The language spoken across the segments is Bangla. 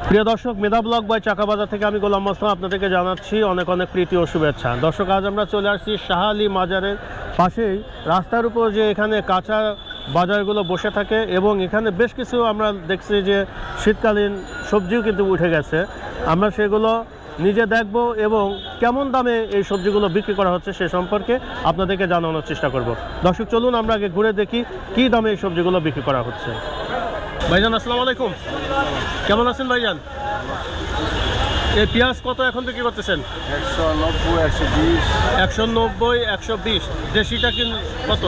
প্রিয় দর্শক, মেধা ব্লগ বাই চাকা বাজার থেকে আমি গোলাম মোস্তফা আপনাদেরকে জানাচ্ছি অনেক অনেক প্রীতি ও শুভেচ্ছা। দর্শক, আজ আমরা চলে আসছি শাহ আলী মাজারের পাশেই রাস্তার উপর যে এখানে কাঁচা বাজারগুলো বসে থাকে এবং এখানে বেশ কিছু আমরা দেখছি যে শীতকালীন সবজিও কিন্তু উঠে গেছে। আমরা সেগুলো নিজে দেখব এবং কেমন দামে এই সবজিগুলো বিক্রি করা হচ্ছে সে সম্পর্কে আপনাদেরকে জানানোর চেষ্টা করব। দর্শক, চলুন আমরা আগে ঘুরে দেখি কী দামে এই সবজিগুলো বিক্রি করা হচ্ছে। ভাইজান, আসসালামু আলাইকুম। কেমন আছেন ভাইজান? এই পেঁয়াজ কত এখন বিক্রি করতেছেন? 190, 120। দেশিটা কত?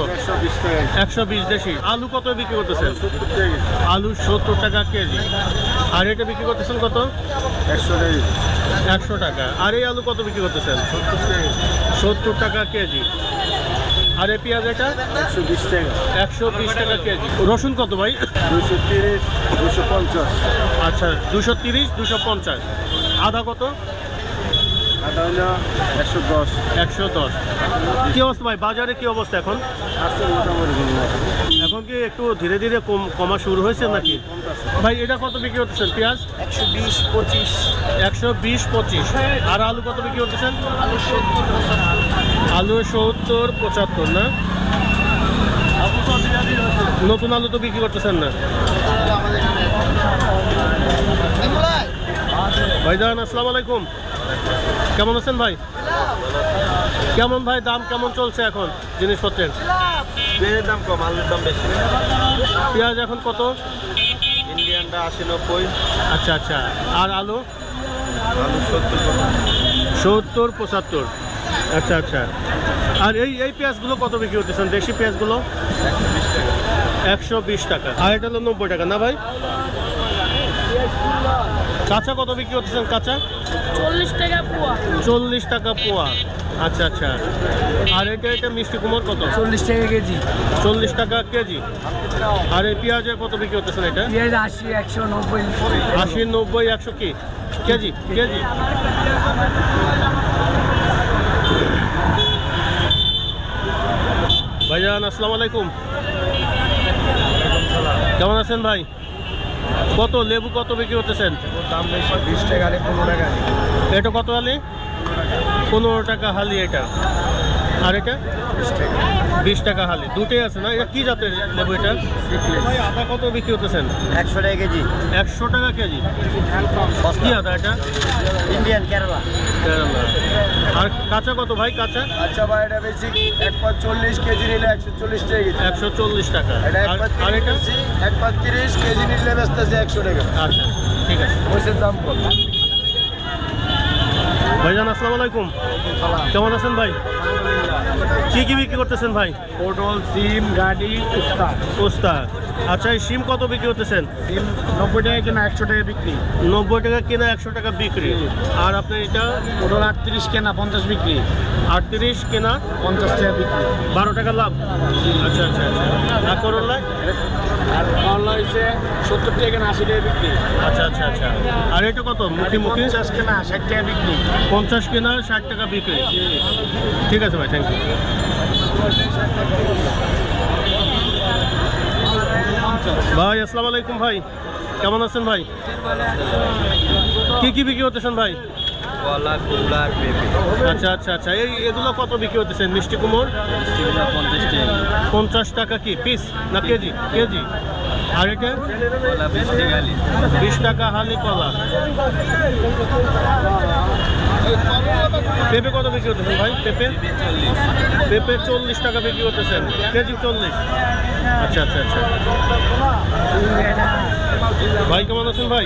120 দেশি। আলু কত বিক্রি করতেছেন? আলু 70 টাকা কেজি। আর এটা বিক্রি করতেছেন কত? 100 টাকা। আর এই আলু কত বিক্রি করতেছেন? 70 টাকা কেজি। আর এই পেঁয়াজ এটা 120 টাকা কেজি। রসুন কত ভাই? 230, 250। আচ্ছা, 230, 250। আদা কত? আদা হলো 110। 110। কি অবস্থা ভাই, বাজারে কি অবস্থা এখন? আছে মোটামুটি। এখন কি একটু ধীরে ধীরে কমা শুরু হয়েছে নাকি? ভাই, এটা কত বিক্রি করতেছেন পেঁয়াজ? 120, 25। 120, 25। আর আলু কত বিক্রি করতেছেন? আলু 70, 75। আলু 70, 75 না? নতুন আলু তো বিক্রি করতেছেন না? ভাইজান, আসসালামু আলাইকুম। কেমন আছেন ভাই? কেমন ভাই, দাম কেমন চলছে এখন জিনিসপত্রের? পেঁয়াজের দাম কম, আলুর দাম বেশি। পেঁয়াজ এখন কত? ইন্ডিয়ানটা 80, 90। আচ্ছা আচ্ছা। আর আলু? আলু 70, 70, 75। আচ্ছা আচ্ছা। আর এই পেঁয়াজগুলো কত বিক্রি করতেছেন, দেশি পেঁয়াজগুলো? 120 টাকা। আর এটা হলো 90 টাকা না ভাই? কাঁচা কত বিক্রি করতেছেন? কাঁচা 40 টাকা পোয়া। 40 টাকা পোয়া। আচ্ছা আচ্ছা। আর এটা মিষ্টি কুমড় কত? 40 টাকা কেজি। 40 টাকা কেজি। আর এই পেঁয়াজের কত বিক্রি করতেছেন এটা? পেঁয়াজ 80, 190। 80, 90, 100 কি কেজি? কেজি। ভাইজান, আসসালামু আলাইকুম। কেমন আছেন ভাই? কত লেবু কত বিক্রি করতেছেন? দাম বেশি। 20 টাকা, 15 টাকা। এটা কত হালি? 15 টাকা হালি এটা। আর এটা 20 টাকা হালি। দুটোই আছে না? এটা কি জাতের লেবু এটা? ভাই, আদা কত বিক্রি করতেছেন? 100 টাকা কেজি। 100 টাকা কেজি। কি আদা এটা? ইন্ডিয়ান, কেরালা। কেরালা। আর কাঁচা কত ভাই? কাঁচা আচ্ছা ভাই, এটা বেশি। 140 কেজি নিলে 140 টাকা কেজি। 140 টাকা। এটা আর এটা? 130 কেজি নিলে বেচতেছে 100 টাকা। আচ্ছা, ঠিক আছে। ওইসের দাম কম। ভাইজান, আসসালামু আলাইকুম। কেমন আছেন ভাই? কি কি বিক্রি করতেছেন ভাই? পটল, সিম, গাড়ি, উস্তা। পোস্তা। আচ্ছা, এই শিম কত বিক্রি করতেছেন? সিম 90 টাকা কেনা, 100 টাকা বিক্রি। 90 টাকা কেনা, 100 টাকা বিক্রি। আর আপনার এটা? পটল 38 কেনা, 50 বিক্রি। 38 কেনা, 50 টাকা বিক্রি। 12 টাকা লাভ। আচ্ছা আচ্ছা আচ্ছা। আর করলা? আর করলা হয়েছে 70 টাকা কেনা, 80 টাকা বিক্রি। আচ্ছা আচ্ছা আচ্ছা। আর এটা কত? মুখি মুখি 50 কেনা, 60 টাকা বিক্রি। 50 কেনা, 60 টাকা বিক্রি। ঠিক আছে ভাই, থ্যাংক ইউ। ভাই, আসসালামু আলাইকুম ভাই। কেমন আছেন ভাই? কি কি বিক্রি করতেছেন ভাই? কলা, কুমড়া, পেঁপে। আচ্ছা আচ্ছা আচ্ছা। এগুলো কত বিক্রি করতেছেন? মিষ্টি কুমড় 50 টাকা। 50 টাকা কি পিস না কেজি? কেজি। আর এটা? কলা 20 টাকা হালি। 20 টাকা হালি কলা। পেঁপে কত বিক্রি করতেছেন ভাই? পেঁপে 40 টাকা বিক্রি করতেছেন, কেজি 40। আচ্ছা আচ্ছা আচ্ছা। ভাই, কেমন আছেন ভাই?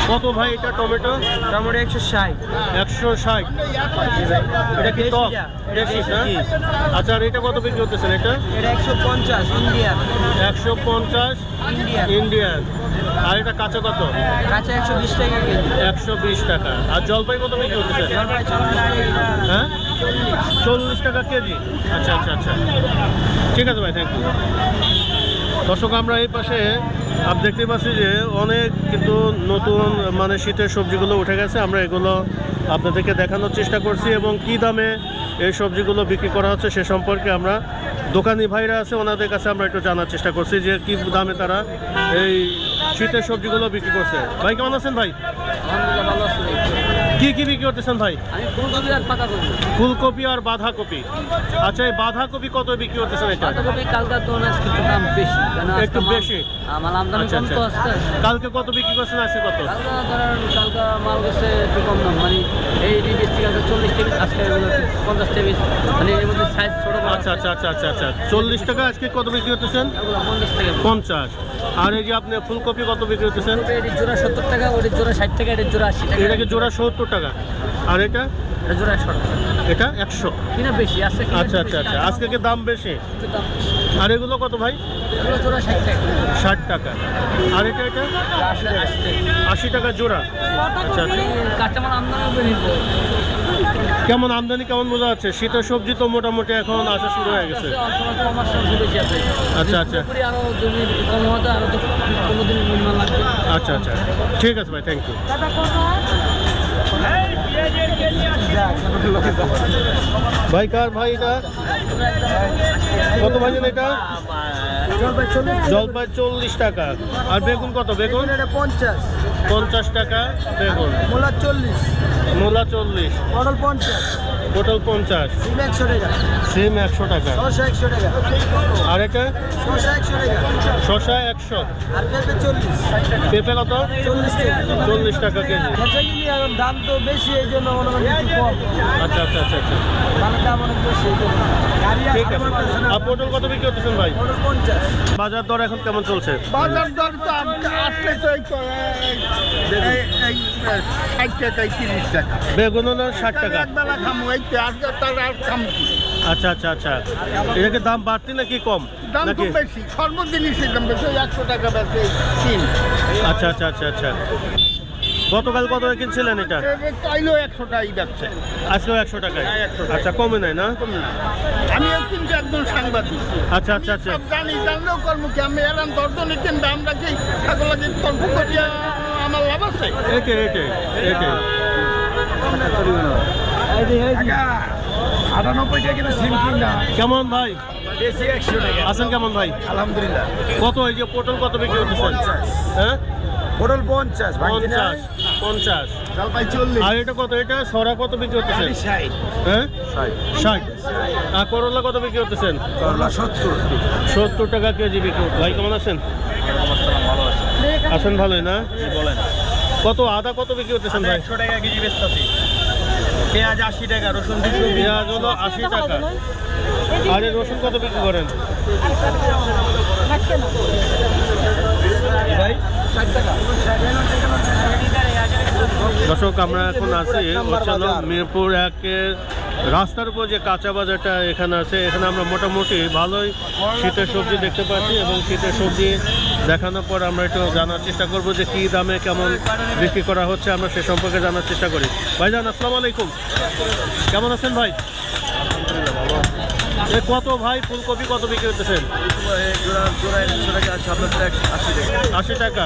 কত ভাই এটা টমেটো? টমেটো 160। 160। এটা কি টক? দেশি না? আচ্ছা, আর এটা কত বিক্রি করতেছেন? এটা এটা 150 ইন্ডিয়ান। 150 ইন্ডিয়ান। আর এটা কাঁচা কত? কাঁচা 120 টাকা কেজি। 120 টাকা। আর জলপাই কত বিক্রি করতেছেন? জলপাই 40 টাকা কেজি। হ্যাঁ, 40 টাকা কেজি। আচ্ছা আচ্ছা আচ্ছা। ঠিক আছে ভাই, থ্যাংক ইউ। দর্শক, আমরা এই পাশে আপনি দেখতে পাচ্ছি যে অনেক কিন্তু নতুন মানে শীতের সবজিগুলো উঠে গেছে। আমরা এগুলো আপনাদেরকে দেখানোর চেষ্টা করছি এবং কি দামে এই সবজিগুলো বিক্রি করা হচ্ছে সে সম্পর্কে আমরা দোকানি ভাইরা আছে ওনাদের কাছে আমরা একটু জানার চেষ্টা করছি যে কী দামে তারা এই শীতের সবজিগুলো বিক্রি করছে। ভাই কেমন আছেন ভাই? আলহামদুলিল্লাহ ভালো আছি। কি বিক্রি করতেছেন ভাই? আমি ফুলকপি আর পাতাকপি। ফুলকপি আর বাঁধাকপি। আচ্ছা, এই বাঁধাকপি কত বিক্রি করতেছেন এটা? পাতাকপি কালকার তুলনায় একটু দাম বেশি, কেন আজকে একটু বেশি? আমার আমদানি আচ্ছা কম আচ্ছা। তো আজকে। কালকে কত বিক্রি করছেন, আজকে কত? কালকা মাল গেছে একটু কম দাম, মানে এই 20 টাকা 40 টাকা, আজকে এগুলো 50 টাকা, মানে এর মধ্যে সাইজ ছোট বড়। আচ্ছা আচ্ছা আচ্ছা আচ্ছা আচ্ছা 40 টাকা আজকে কত বিক্রি করতেছেন? এগুলো 50 টাকা। 50। আর এই যে আপনি ফুলকপি কত বিক্রি করতেছেন? এটির জোড়া 70 টাকা, ওটির জোড়া 60 টাকা, এটির জোড়া 80 টাকা। এটাকে জোড়া 70 টাকা। আর এটা? এটা জোড়া 100 টাকা। এটা 100। কিনা বেশি আছে। আচ্ছা আচ্ছা আচ্ছা, আজকে কি দাম বেশি? আর এগুলো কত ভাই? এগুলো জোড়া 60 টাকা। 60 টাকা। আর এটা? 80 টাকা জোড়া। আচ্ছা আচ্ছা। কাঁচামাল আমদানি বেশি। কেমন আমদানি কেমন বোঝা যাচ্ছে? শীতের সবজি তো মোটামুটি এখন আসা শুরু হয়ে গেছে। আচ্ছা আচ্ছা আরো যদি কম হতো আরো তো 15 দিন মিনিমাম লাগবে। আচ্ছা আচ্ছা, ঠিক আছে ভাই, থ্যাংক ইউ। ভাই কার ভাই এটা? কত ভাই জানেন এটা? জলপাই 40 টাকা। আর বেগুন কত? বেগুন 50 টাকা বেগুন। মূলা 40, মূলা 40, পটল 50, পটল 50, সিম 100 টাকা, সিম 100 টাকা। শসা 100 টাকা, আর এটা? শসা 100 টাকা, শসা 100। আর পেঁপে 40, পেঁপে কত? 40 টাকা। 40 টাকা কেজি। বেচা কিনি এখন দাম তো বেশি, এই জন্য মনে করেন একটু কম, আচ্ছা আচ্ছা আচ্ছা আচ্ছা, দামের দাম অনেক বেশি এই জন্য। ঠিক আছে। আর পটল কত বিক্রি করতেছেন ভাই? পটল 50, বাজার দর এখন কেমন চলছে? বাজার দর তো আসলে তো এই 60 টাকা 30 টাকা। বেগুন হলো 60 টাকা। একবেলা খামো, এই তো তার আর খাম কি? আচ্ছা আচ্ছা আচ্ছা, এটা কি দাম বাড়তি নাকি কম দাম তো নাকি? বেশি, সর্বজিনিসের দাম বেশি, 100 টাকা বেশি কিন। আচ্ছা আচ্ছা আচ্ছা আচ্ছা। গতকাল কত কিনছিলেন এটা? চাইলেও 100 টাকাই যাচ্ছে। আজকেও 100 টাকায়? হ্যাঁ, 100 টাকা। আচ্ছা, কমে নাই না? আমিও কিন্তু একজন সাংবাদিক, আচ্ছা আচ্ছা আচ্ছা। সব জানলেও কর্ম কি আমি এরাম দর্জনে কিনবে, আমরা কি ছাগলকে তর্ক করিয়া আমার লাভ আছে? এটাই এটাই এটাই। 98 টাকা কিন্তু সিম কিনা কেমন ভাই বেশি 100 টাকা। আছেন? কেমন ভাই? আলহামদুলিল্লাহ। কত এই যে পটল কত বিক্রি করতেছেন? 50। হ্যাঁ, পটল 50, 50 50। জলপাই 40, আর এটা কত? এটা সরা কত বিক্রি করতেছেন? 60, হ্যাঁ, 60। আর করলা কত বিক্রি করতেছেন? করলা 70। 70 টাকা কেজি বিক্রি। ভাই কেমন আছেন? আছেন ভালোই না? বলেন কত আদা কত বিক্রি করতেছেন ভাই? 100 টাকা কেজি বেচতেছি। পেঁয়াজ 80 টাকা, রসুন 220। পেঁয়াজ হলো 80 টাকা। আর এই রসুন কত বিক্রি করেন? ভাই 60 টাকা। দর্শক, আমরা এখন আছি হচ্ছে হলো মিরপুর 1-এর রাস্তার উপর যে কাঁচা বাজারটা এখানে আছে। এখানে আমরা মোটামুটি ভালোই শীতের সবজি দেখতে পাচ্ছি, এবং শীতের সবজি দেখানোর পর আমরা একটু জানার চেষ্টা করব যে কী দামে কেমন বিক্রি করা হচ্ছে, আমরা সে সম্পর্কে জানার চেষ্টা করি। ভাইজান আসসালামু আলাইকুম, কেমন আছেন ভাই? এ কত ভাই ফুলকপি কত বিক্রি করতেছেন? 80 টাকা।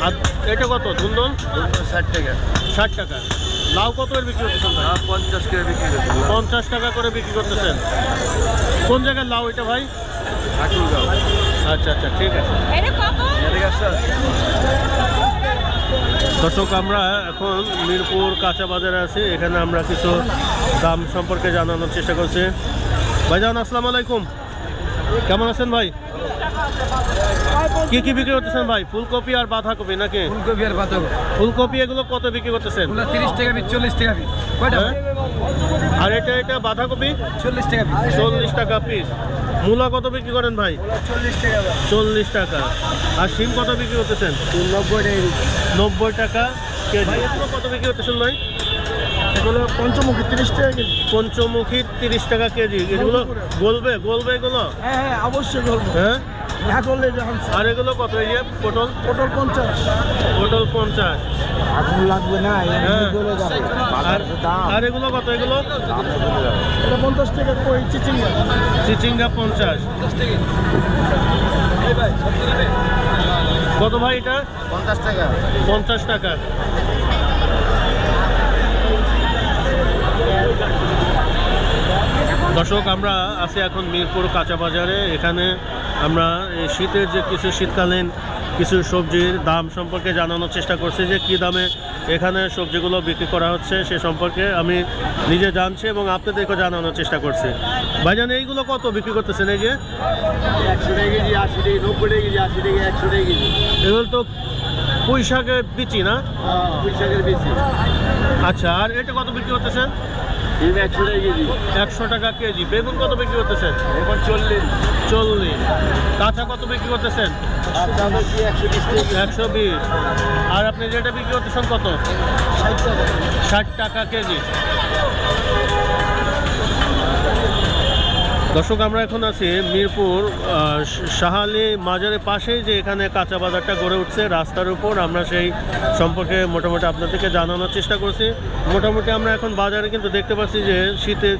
আর এটা কত ধুন্দন? 60 টাকা। 60 টাকা। লাউ কত এর বিক্রি করতেছেন ভাই? 50 করে বিক্রি করতে। 50 টাকা করে বিক্রি করতেছেন। কোন জায়গায় লাউ এটা ভাই? ঠাকুরগাঁও। আচ্ছা আচ্ছা, ঠিক আছে। দর্শক, আমরা এখন মিরপুর কাঁচা বাজারে আছি। এখানে আমরা কিছু দাম সম্পর্কে জানানোর চেষ্টা করছি। ভাইজান আসসালামু আলাইকুম, কেমন আছেন ভাই? কি কি বিক্রি করতেছেন ভাই? ফুলকপি আর বাঁধাকপি নাকি? ফুলকপি আর পাতাকপি। ফুলকপি এগুলো কত বিক্রি করতেছেন? 30 টাকা পিস, 40 টাকা পিস। কয়টা? হ্যাঁ? আর এটা বাঁধাকপি 40 টাকা পিস। 40 টাকা পিস। মূলা কত বিক্রি করেন ভাই? 40 টাকা। 40 টাকা। আর শিম কত বিক্রি করতেছেন? 90 টাকা। 90 টাকা কেজি। এগুলো কত বিক্রি করতেছেন ভাই? এগুলো পঞ্চমুখী 30 টাকা কেজি। পঞ্চমুখী 30 টাকা কেজি। এগুলো গলবে এগুলো? হ্যাঁ, অবশ্যই বলবো। হ্যাঁ। না করলে যখন আর এগুলো কত? এই যে পটল পটল 50। পটল 50। আগুন লাগবে না, হ্যাঁ। আর এগুলো কত? এগুলো এটা 50 টাকা কই চিচিঙ্গা। চিচিঙ্গা 50। কত ভাই এটা? 50 টাকা। 50 টাকা। দর্শক, আমরা আছি এখন মিরপুর কাঁচা বাজারে। এখানে আমরা এই শীতের যে কিছু শীতকালীন কিছু সবজির দাম সম্পর্কে জানানোর চেষ্টা করছি যে কী দামে এখানে সবজিগুলো বিক্রি করা হচ্ছে সে সম্পর্কে আমি নিজে জানছি এবং আপনাদেরকেও জানানোর চেষ্টা করছি। ভাইজান এইগুলো কত বিক্রি করতেছেন? এই যে 100 টাকা কেজি, 80 টাকা, 90 টাকা কেজি, 80 টাকা, 100 টাকা কেজি। এগুলো তো পুঁই শাকের বিচি না? পুঁই শাকের বেশি। আচ্ছা, আর এটা কত বিক্রি করতেছেন? 100 টাকা কেজি। 100 টাকা কেজি। বেগুন কত বিক্রি করতেছেন? এখন 40। 40। কাঁচা কত বিক্রি করতেছেন? আচ্ছা, 120 টাকা। 120। আর আপনি যেটা বিক্রি করতেছেন কত? 60 টাকা। 60 টাকা কেজি। দর্শক, আমরা এখন আছি মিরপুর শাহালি মাজারের পাশেই যে এখানে কাঁচা বাজারটা গড়ে উঠছে রাস্তার উপর, আমরা সেই সম্পর্কে মোটামুটি আপনাদেরকে জানানোর চেষ্টা করছি। মোটামুটি আমরা এখন বাজারে কিন্তু দেখতে পাচ্ছি যে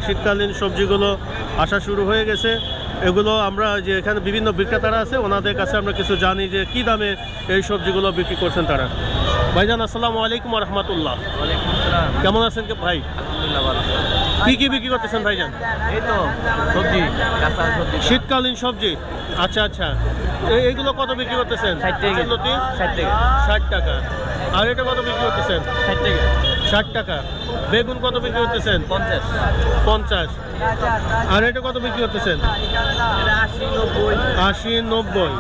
শীতকালীন সবজিগুলো আসা শুরু হয়ে গেছে। এগুলো আমরা যে এখানে বিভিন্ন বিক্রেতারা আছে ওনাদের কাছে আমরা কিছু জানি যে কী দামে এই সবজিগুলো বিক্রি করছেন তারা। ভাইজান আসসালামু আলাইকুম রহমতুল্লাহ। ওয়ালাইকুম আসসালাম। কেমন আছেন ভাই? আলহামদুলিল্লাহ ভালো। কী বিক্রি করতেছেন ভাইজান? এই তো সবজি, কাঁচা সবজি। শীতকালীন সবজি। আচ্ছা আচ্ছা, এইগুলো কত বিক্রি করতেছেন? 60 টাকা। লতি 60 টাকা। 60 টাকা। আর এটা কত বিক্রি করতেছেন? 60 টাকা। 60 টাকা। বেগুন কত বিক্রি করতেছেন? 50। 50। আর এটা কত বিক্রি করতেছেন? 80, 90। 80, 90।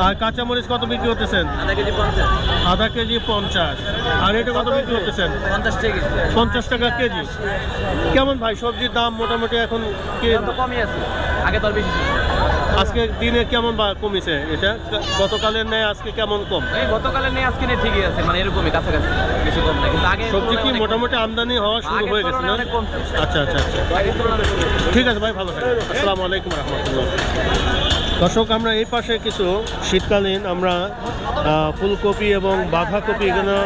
আর কাঁচামরিচ কত বিক্রি করতেছেন? আধা কেজি 50। আধা কেজি 50। আর এটা কত বিক্রি করতেছেন? 50 টাকা। 50 টাকা কেজি। কেমন ভাই সবজির দাম মোটামুটি এখন কি তো কমই আছে, আগে তো আর বেশি ছিল। আজকে দিনে কেমন বা কমেছে? এটা গতকালের ন্যায় আজকে কেমন কম? এই গতকালে নেই, আজকে নেই, ঠিকই আছে, মানে এরকমই কাছাকাছি, বেশি কম না। কিন্তু আগে সবজি কি তুলনায় মোটামুটি আমদানি হওয়া শুরু আগের হয়ে গেছে না? তুলনায় অনেক কমছে। আচ্ছা আচ্ছা আচ্ছা, আগের তুলনায় অনেক কমছে। ঠিক আছে ভাই, ভালো থাকবেন। আসসালামু আলাইকুম রহমতুল্লাহ। দর্শক, আমরা এই পাশে কিছু শীতকালীন আমরা ফুলকপি এবং বাঁধাকপি এগুলো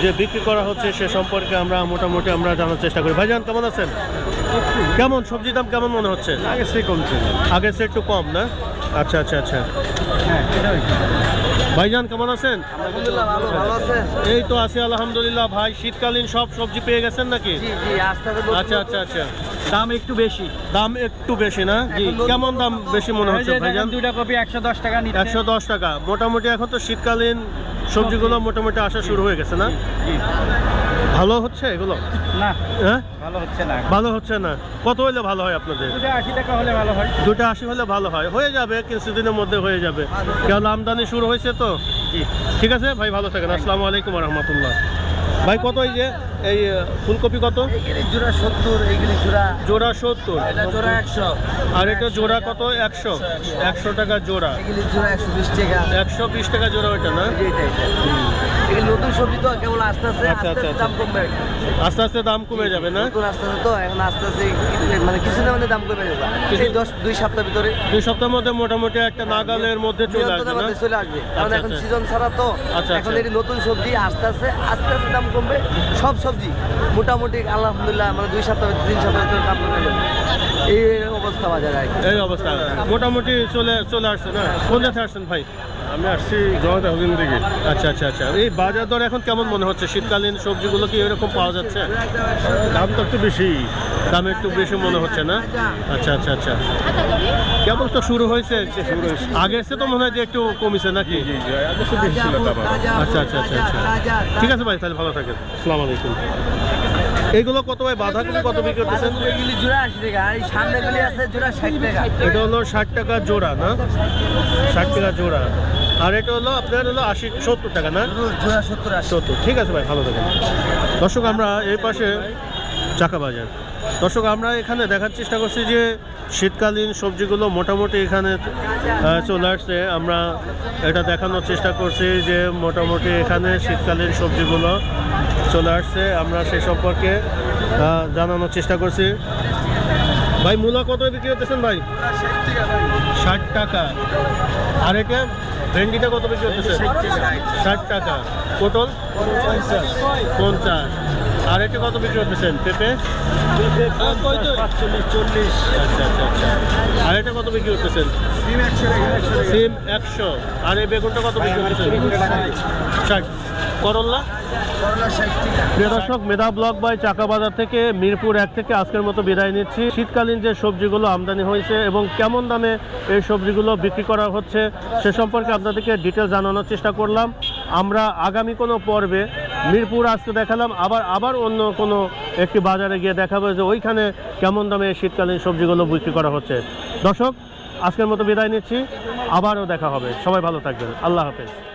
যে বিক্রি করা হচ্ছে সে সম্পর্কে আমরা মোটামুটি আমরা জানার চেষ্টা করি। ভাইজান কেমন আছেন? কেমন সবজির দাম কেমন মনে হচ্ছে? আগের চেয়ে কমছে। আগের চেয়ে একটু কম না? আচ্ছা আচ্ছা আচ্ছা। ভাইজান কেমন আছেন? আলহামদুলিল্লাহ ভালো। ভালো আছে? এই তো আছি আলহামদুলিল্লাহ। ভাই শীতকালীন সব সবজি পেয়ে গেছেন নাকি? জি জি, আস্তে আচ্ছা আচ্ছা আচ্ছা। দাম একটু বেশি। দাম একটু বেশি না? কেমন দাম বেশি মনে হচ্ছে ভাইজান? দুইটা কপি 110 টাকা নিচ্ছে। 110 টাকা। মোটামুটি এখন তো শীতকালীন সবজিগুলো মোটামুটি আসা শুরু হয়ে গেছে না? ভালো হচ্ছে এগুলো? না, হ্যাঁ, ভালো হচ্ছে না। ভালো হচ্ছে না। কত হলে ভালো হয় আপনাদের? 80 টাকা হলে ভালো হয়। 280 হলে ভালো হয়। হয়ে যাবে, কিছুদিনের মধ্যে হয়ে যাবে, কেন আমদানি শুরু হয়েছে তো। ঠিক আছে ভাই, ভালো থাকেন। আসসালামু আলাইকুম রহমতুল্লাহ। ভাই কত এই ফুলকপি কত? এইগুলি জোড়া 70, এইগুলি জোড়া জোড়া 70। এটা জোড়া 100, আর এটা জোড়া কত? 100। 100 টাকা জোড়া। এগুলি জোড়া 120 টাকা। 120 টাকা জোড়া ওইটা না? এগুলি নতুন সবজি তো, কেবল আস্তে আস্তে আচ্ছা, আচ্ছা, দাম কমবে। আস্তে আস্তে দাম কমে যাবে না? নতুন আস্তে আস্তে তো, এখন আস্তে আস্তে মানে কিছুদিনের মধ্যে দাম কমে যাবে। এই 2 সপ্তাহ ভিতরে, 2 সপ্তাহের মধ্যে মোটামুটি একটা নাগালের মধ্যে চলে আসবে নিয়ন্ত্রণের না? মধ্যে চলে আসবে। কারণ আচ্ছা, এখন আচ্ছা। সিজন ছাড়া তো, আচ্ছা, এখন আচ্ছা। এটি নতুন সবজি আস্তে আস্তে দাম কমবে। সব সবজি মোটামুটি আলহামদুলিল্লাহ মানে 2 সপ্তাহ 3 সপ্তাহ ভিতরে দাম কমে যাবে। এই অবস্থা বাজারে আর কি। এই অবস্থা মোটামুটি চলে আসছে না? কোন জায়গায় আসছেন ভাই? আমি আসছি জয়দা হুদিন থেকে। আচ্ছা আচ্ছা আচ্ছা। এই বাজার দর এখন কেমন মনে হচ্ছে? শীতকালীন সবজিগুলো কি এরকম পাওয়া যাচ্ছে? দাম তো একটু বেশি। দাম একটু বেশি মনে হচ্ছে না? আচ্ছা আচ্ছা আচ্ছা। কেবল তো শুরু হয়েছে, আগের চেয়ে তো মনে হয় যে একটু কমেছে নাকি? জি জি, আগে তো বেশি ছিল দাম। আচ্ছা আচ্ছা আচ্ছা আচ্ছা। ঠিক আছে ভাই, তাহলে ভালো থাকেন। আসসালামু আলাইকুম। এইগুলো কত ভাই? বাঁধাকপি কত বিক্রি করতেছেন? এগুলি জোড়া 80 টাকা, আর এই সামনেগুলি আছে জোড়া 60 টাকা। এটা হলো 60 টাকা জোড়া না? 60 টাকা জোড়া। আর এটা হলো আপনার হলো 70 টাকা না? জোড়া 70 80। 70। ঠিক আছে ভাই, ভালো থাকেন। দর্শক, আমরা এই পাশে চাকা বাজার। দর্শক, আমরা এখানে দেখার চেষ্টা করছি যে শীতকালীন সবজিগুলো মোটামুটি এখানে চলে আসছে। আমরা এটা দেখানোর চেষ্টা করছি যে মোটামুটি এখানে শীতকালীন সবজিগুলো চলে আসছে। আমরা সেই সম্পর্কে জানানোর চেষ্টা করছি। ভাই মূলা কত বিক্রি করতেছেন ভাই? 60 টাকা। আর এটা ভেন্ডিটা কত বিক্রি করতেছেন? 60 টাকা। পটল 50। আর এটা কত বিক্রি করতেছেন? পেঁপে 45 40। আচ্ছা আচ্ছা আচ্ছা। আর এটা কত বিক্রি করতেছেন? সিম 100 টাকা। সিম 100। আর এই বেগুনটা কত বিক্রি করতেছেন? 60। করল্লা করলা 60 টাকা। প্রিয় দর্শক, মেধা ব্লক বাই চাকা বাজার থেকে মিরপুর 1 থেকে আজকের মতো বিদায় নিচ্ছি। শীতকালীন যে সবজিগুলো আমদানি হয়েছে এবং কেমন দামে এই সবজিগুলো বিক্রি করা হচ্ছে সে সম্পর্কে আপনাদেরকে ডিটেল জানানোর চেষ্টা করলাম। আমরা আগামী কোনো পর্বে মিরপুর আজকে দেখালাম, আবার অন্য কোনো একটি বাজারে গিয়ে দেখাবো যে ওইখানে কেমন দামে এই শীতকালীন সবজিগুলো বিক্রি করা হচ্ছে। দর্শক, আজকের মতো বিদায় নিচ্ছি, আবারও দেখা হবে। সবাই ভালো থাকবেন, আল্লাহ হাফেজ।